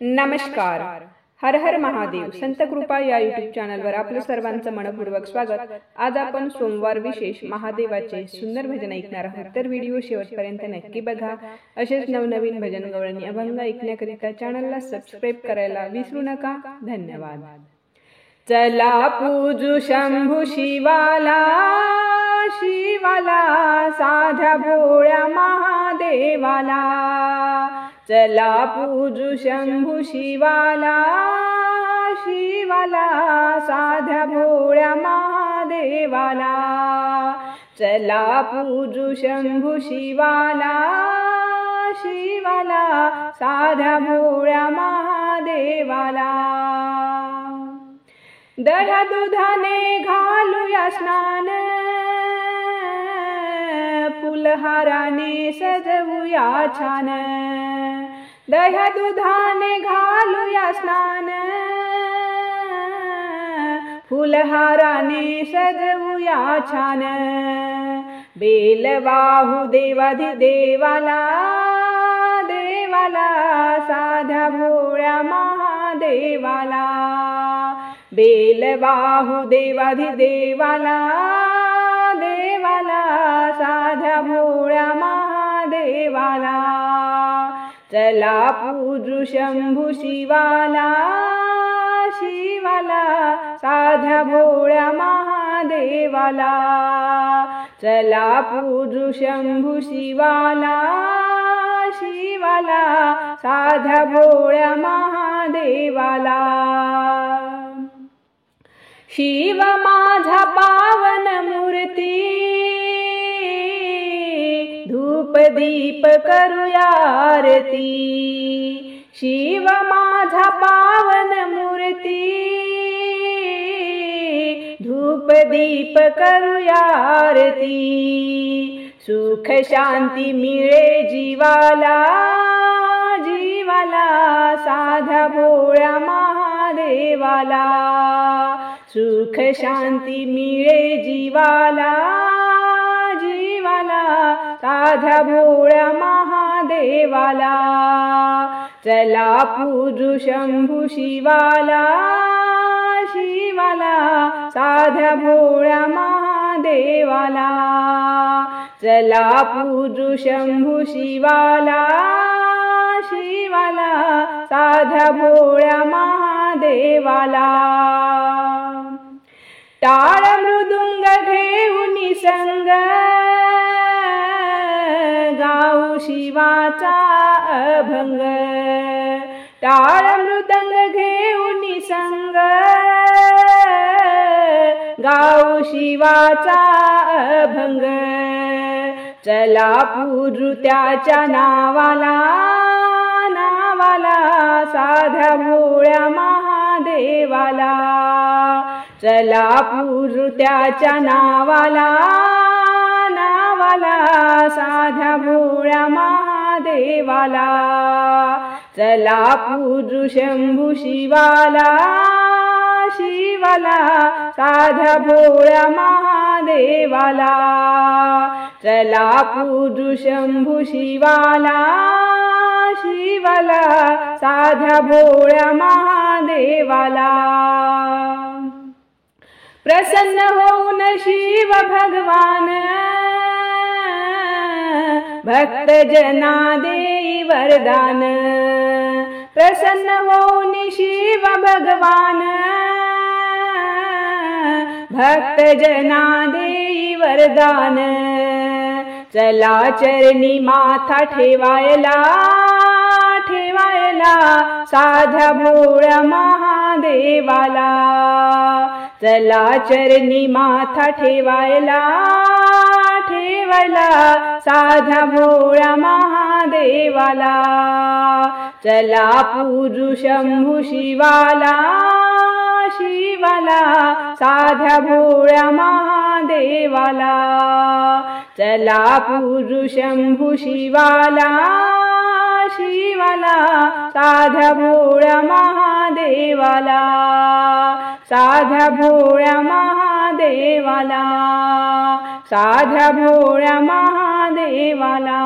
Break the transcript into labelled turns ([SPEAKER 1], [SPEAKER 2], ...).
[SPEAKER 1] नमस्कार. हर हर महादेव. संत कृपा या यूट्यूब चॅनलवर आपलं सर्वांचं मनपूर्वक स्वागत. आज आपण सोमवार विशेष महादेवाचे सुंदर भजन ऐकणार आहोत, तर व्हिडिओ शेवटपर्यंत नक्की बघा. असेच नवनवीन भजन गवळणी अभंग ऐकण्याकरिता चॅनलला सबस्क्राईब करायला विसरू नका. धन्यवाद. चला पूजू शंभू शिवाला, शिवाला साध्या भोळ्या महादेवाला. चला पूजू शंभू शिवाला, शिवाला साध्या भोळ्या महादेवाला. चला पूजू शंभू शिवाला, शिवाला साध्या भोळ्या महादेवाला. दह्या दुधाने घालूया स्नान, फुलहाराने सजवूया छान. दह्या दुधाने घालूया स्नान, फुलहाराने सजवूया छान. बेल वाहू देवाधिदेवाला, देवाला साध्या भोळ्या महादेवाला. बेल वाहू देवाधिदेवाला, देवाला साध्या भोळ्या महादेवाला. चला पूजू शंभू शिवाला, शिवाला साध्या भोळ्या महादेवाला. चला पूजू शंभू शिवाला, शिवाला साध्या भोळ्या महादेवाला. शिव माझा पावन मूर्ती, धूप दीप करूया आरती. शिव माझा पावन मूर्ती, धूप दीप करूया आरती. सुख शांती मिळे जीवाला, जीवाला साध्या भोळ्या महादेवाला. सुख शांती मिळे जीवाला, जीवाला साध्या भोळ्या महादेवाला. चला पूजू शंभू शिवाला, शिवाला साध्या भोळ्या महादेवाला. चला पूजू शंभू शिवाला, शिवाला साध्या भोळ्या महादेवाला. टाळ मृदुंग घेऊन संग, गाऊ शिवाचा अभंग. टाळ मृदंग घेऊन संग, गाऊ शिवाचा अभंग. चला पूजू त्याच्या नावाला, नावाला साध्या भोळ्या महादेवाला. चला पूजू त्याच्या नावाला, नावाला साध्या भोळ्या महादेवाला. चला पूजू शंभू शिवाला, शिवाला साध्या भोळ्या महादेवाला. चला पूजू शंभू शिवाला, शिवाला साध्या भोळ्या महादेवाला. प्रसन्न होऊन शिव भगवान, भक्त जना देई वरदान. प्रसन्न होऊन शिव भगवान, भक्त जना देई वरदान. चला चरणी माथा ठेवायला, ठेवायला साध्या भोळ्या महादेवाला. चला चरणी माथा ठेवायला, ठेवायला साध्या भोळ्या महादेवाला. चला पूजू शंभू शिवाला, शिवाला साध्या भोळ्या महादेवाला. चला पूजू शंभू शिवाला, शिवाला साध्या भोळ्या महादेवाला. साध्या भोळ्या महादेवाला, साध्या भोळ्या महादेवाला.